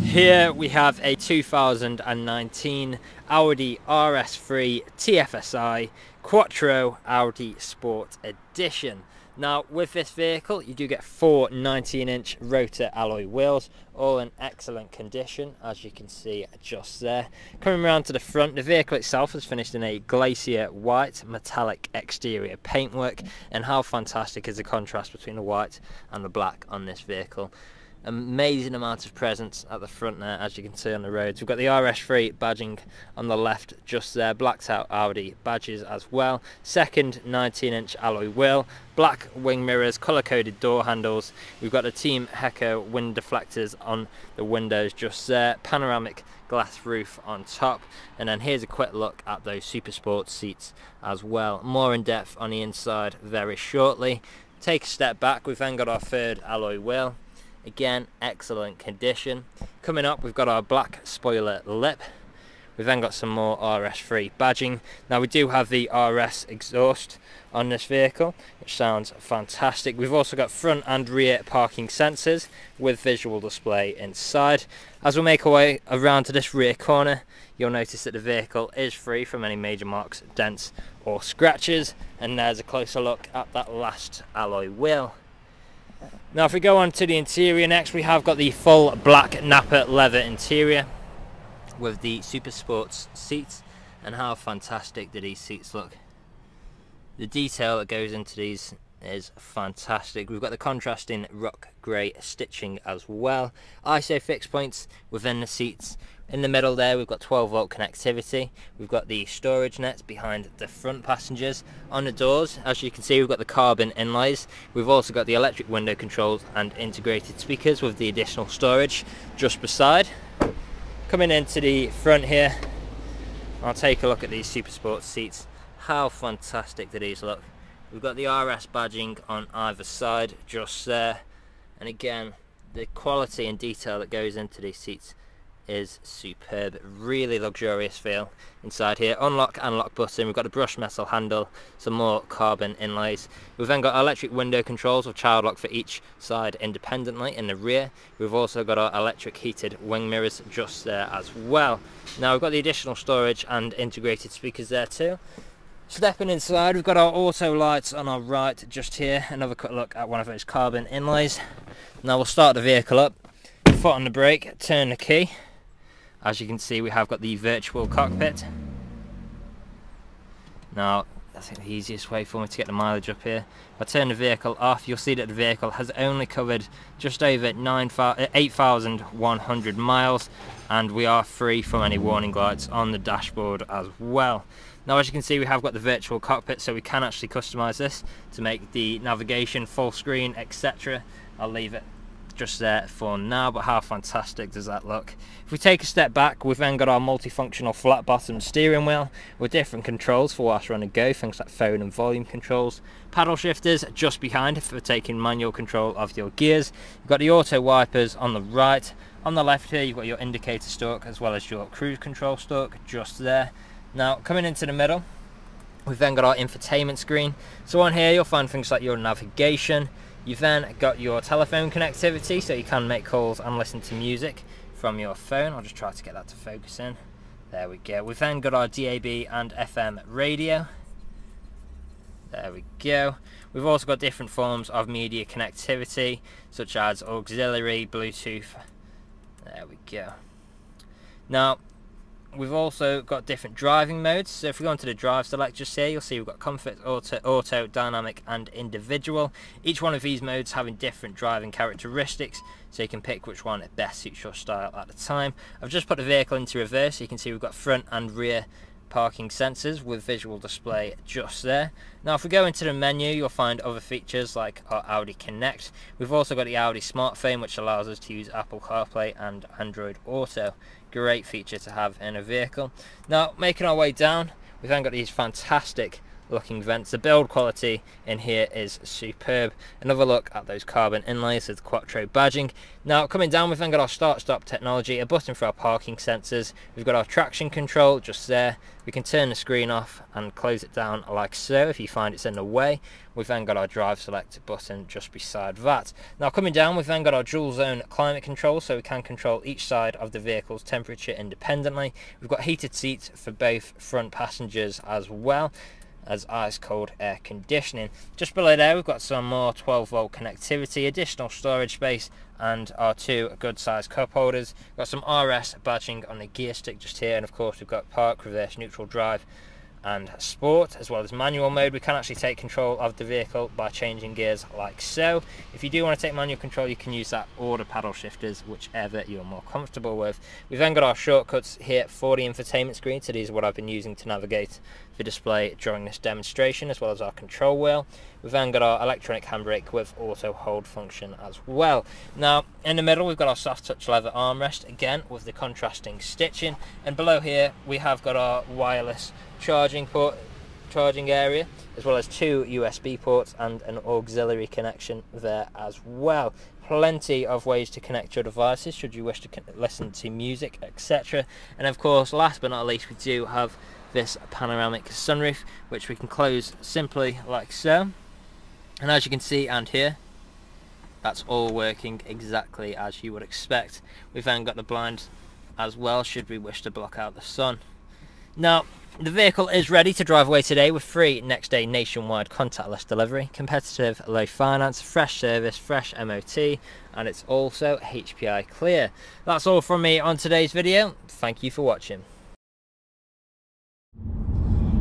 Here we have a 2019 Audi RS3 TFSI Quattro Audi Sport Edition. Now with this vehicle you do get four 19-inch rotor alloy wheels, all in excellent condition as you can see just there. Coming around to the front, the vehicle itself is finished in a glacier white metallic exterior paintwork, and how fantastic is the contrast between the white and the black on this vehicle. Amazing amount of presence at the front there, as you can see on the roads. We've got the RS3 badging on the left just there, blacked out Audi badges as well. Second 19-inch alloy wheel, black wing mirrors, colour coded door handles. We've got the Team Heco wind deflectors on the windows just there, panoramic glass roof on top, and then here's a quick look at those Super Sport seats as well. More in depth on the inside very shortly. Take a step back, we've then got our third alloy wheel. Again, excellent condition. Coming up, we've got our black spoiler lip. We've then got some more RS3 badging. Now we do have the RS exhaust on this vehicle, which sounds fantastic. We've also got front and rear parking sensors with visual display inside. As we make our way around to this rear corner, you'll notice that the vehicle is free from any major marks, dents or scratches. And there's a closer look at that last alloy wheel. Now if we go on to the interior next, we have got the full black Napa leather interior with the Super Sports seats, and how fantastic do these seats look. The detail that goes into these is fantastic. We've got the contrasting rock grey stitching as well. ISO fixed points within the seats. In the middle there we've got 12-volt connectivity. We've got the storage nets behind the front passengers. On the doors, as you can see, we've got the carbon inlays. We've also got the electric window controls and integrated speakers with the additional storage just beside. Coming into the front here, I'll take a look at these Super Sport seats. How fantastic do these look? We've got the RS badging on either side just there, and again the quality and detail that goes into these seats is superb. Really luxurious feel inside here. Unlock and lock button. We've got a brushed metal handle, some more carbon inlays. We've then got electric window controls with child lock for each side independently in the rear. We've also got our electric heated wing mirrors just there as well. Now we've got the additional storage and integrated speakers there too. Stepping inside, we've got our auto lights on our right just here. Another quick look at one of those carbon inlays. Now we'll start the vehicle up, foot on the brake, turn the key. As you can see, we have got the virtual cockpit. Now I think the easiest way for me to get the mileage up here, if I turn the vehicle off, you'll see that the vehicle has only covered just over 8,100 miles, and we are free from any warning lights on the dashboard as well. Now as you can see, we have got the virtual cockpit, so we can actually customize this to make the navigation full screen, etc. I'll leave it just there for now, but how fantastic does that look? If we take a step back, we've then got our multifunctional flat bottom steering wheel with different controls for whilst we're on the go, things like phone and volume controls. Paddle shifters just behind for taking manual control of your gears. You've got the auto wipers on the right. On the left here you've got your indicator stalk as well as your cruise control stalk just there. Now coming into the middle, we've then got our infotainment screen. So on here you'll find things like your navigation. You've then got your telephone connectivity, so you can make calls and listen to music from your phone. I'll just try to get that to focus in. There we go. We've then got our DAB and FM radio. There we go. We've also got different forms of media connectivity, such as auxiliary, Bluetooth. There we go. Now, we've also got different driving modes. So if we go into the drive select just here, you'll see we've got comfort, auto, dynamic and individual. Each one of these modes having different driving characteristics, so you can pick which one best suits your style at the time. I've just put the vehicle into reverse, so you can see we've got front and rear parking sensors with visual display just there. Now if we go into the menu, you'll find other features like our Audi Connect. We've also got the Audi smartphone, which allows us to use Apple CarPlay and Android Auto. Great feature to have in a vehicle. Now making our way down, we've then got these fantastic looking vents. The build quality in here is superb. Another look at those carbon inlays with the Quattro badging. Now coming down, we've then got our start stop technology, a button for our parking sensors, we've got our traction control just there. We can turn the screen off and close it down like so if you find it's in the way. We've then got our drive select button just beside that. Now coming down, we've then got our dual zone climate control, so we can control each side of the vehicle's temperature independently. We've got heated seats for both front passengers as well as ice cold air conditioning. Just below there we've got some more 12-volt connectivity, additional storage space, and our two good sized cup holders. Got some RS badging on the gear stick just here, and of course we've got park, reverse, neutral, drive and sport, as well as manual mode. We can actually take control of the vehicle by changing gears like so. If you do want to take manual control, you can use that or the paddle shifters, whichever you're more comfortable with. We've then got our shortcuts here for the infotainment screen, so these are what I've been using to navigate the display during this demonstration, as well as our control wheel. We've then got our electronic handbrake with auto hold function as well. Now in the middle we've got our soft touch leather armrest, again with the contrasting stitching, and below here we have got our wireless charging area, as well as two USB ports and an auxiliary connection there as well. Plenty of ways to connect your devices should you wish to listen to music, etc. And of course, last but not least, we do have this panoramic sunroof, which we can close simply like so. And as you can see and hear, that's all working exactly as you would expect. We've then got the blind as well, should we wish to block out the sun. Now, the vehicle is ready to drive away today with free next day nationwide contactless delivery, competitive low finance, fresh service, fresh MOT, and it's also HPI clear. That's all from me on today's video. Thank you for watching.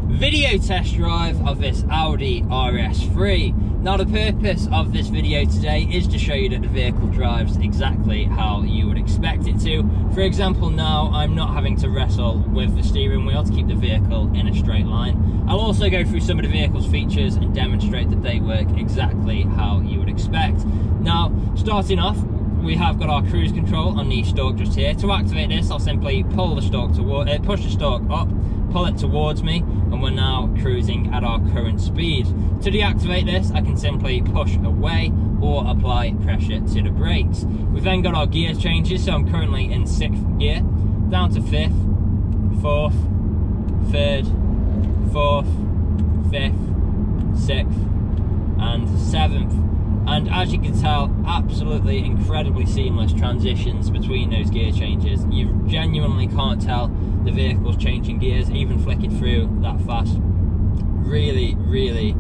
Video test drive of this Audi RS3. Now the purpose of this video today is to show you that the vehicle drives exactly how you would expect it to. For example, now I'm not having to wrestle with the steering wheel to keep the vehicle in a straight line. I'll also go through some of the vehicle's features and demonstrate that they work exactly how you would expect. Now, starting off, we have got our cruise control on the stalk just here. To activate this, I'll simply pull the stalk toward, push the stalk up, pull it towards me, and we're now cruising at our current speed. To deactivate this, I can simply push away or apply pressure to the brakes. We've then got our gear changes, so I'm currently in 6th gear, down to 5th, 4th, 3rd, 4th, 5th, 6th, and 7th. And as you can tell, absolutely incredibly seamless transitions between those gear changes. You genuinely can't tell the vehicle's changing gears, even flicking through that fast. Really, really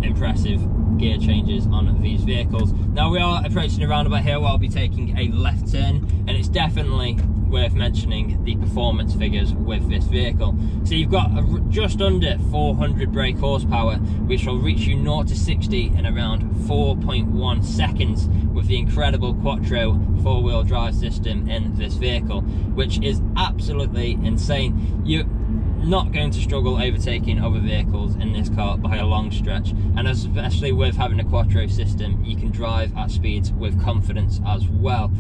impressive gear changes on these vehicles. Now we are approaching the roundabout here where I'll be taking a left turn, and it's definitely worth mentioning the performance figures with this vehicle. So you've got just under 400 brake horsepower, which will reach you 0 to 60 in around 4.1 seconds with the incredible Quattro 4-wheel drive system in this vehicle, which is absolutely insane. You're not going to struggle overtaking other vehicles in this car by a long stretch, and especially with having a Quattro system, you can drive at speeds with confidence as well.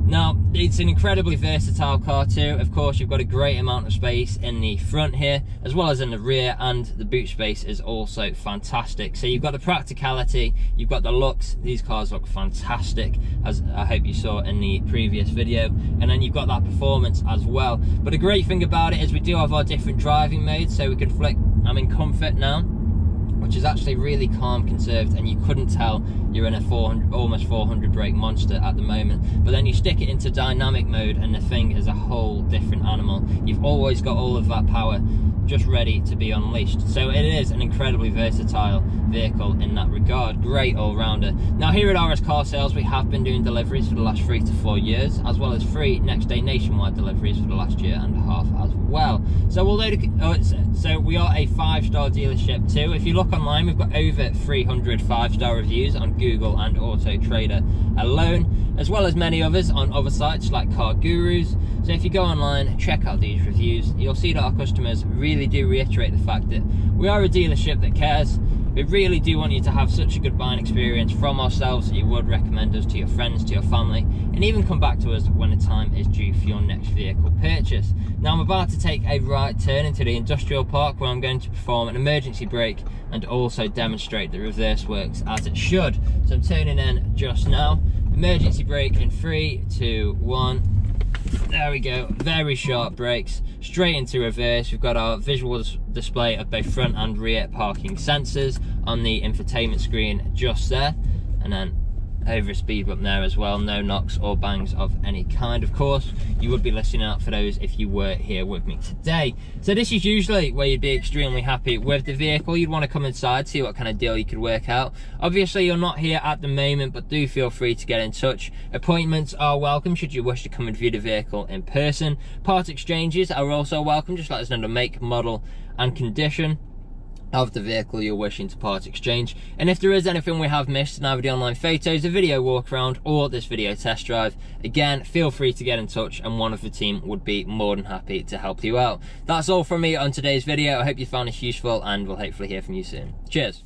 Now, it's an incredibly versatile car too. Of course, you've got a great amount of space in the front here, as well as in the rear, and the boot space is also fantastic. So you've got the practicality, you've got the looks. These cars look fantastic, as I hope you saw in the previous video. And then you've got that performance as well. But the great thing about it is we do have our different driving modes, so we can flick, I'm in comfort now, which is actually really calm, conserved, and you couldn't tell you're in a almost 400 brake monster at the moment. But then you stick it into dynamic mode and the thing is a whole different animal. You've always got all of that power just ready to be unleashed. So it is an incredibly versatile vehicle in that regard. Great all-rounder. Now here at RS Car Sales, we have been doing deliveries for the last 3 to 4 years, as well as free next day nationwide deliveries for the last year and a half as well. So so we are a 5-star dealership too. If you look online, we've got over 300 5-star reviews on Google and Autotrader alone, as well as many others on other sites like Car Gurus. So if you go online, check out these reviews, you'll see that our customers really do reiterate the fact that we are a dealership that cares, We really do want you to have such a good buying experience from ourselves that you would recommend us to your friends, to your family, and even come back to us when the time is due for your next vehicle purchase. Now I'm about to take a right turn into the industrial park where I'm going to perform an emergency brake and also demonstrate the reverse works as it should. So I'm turning in just now. Emergency brake in 3, 2, 1. There we go, very sharp brakes, straight into reverse. We've got our visual display of both front and rear parking sensors on the infotainment screen just there, and then over a speed bump there as well. No knocks or bangs of any kind. Of course, you would be listening out for those if you were here with me today. So this is usually where you'd be extremely happy with the vehicle. You'd want to come inside, see what kind of deal you could work out. Obviously, you're not here at the moment, but do feel free to get in touch. Appointments are welcome should you wish to come and view the vehicle in person. Part exchanges are also welcome. Just let us know the make, model, and condition of the vehicle you're wishing to part exchange, and if there is anything we have missed in either the online photos, a video walk around, or this video test drive, again feel free to get in touch and one of the team would be more than happy to help you out. That's all from me on today's video. I hope you found this useful and we'll hopefully hear from you soon. Cheers.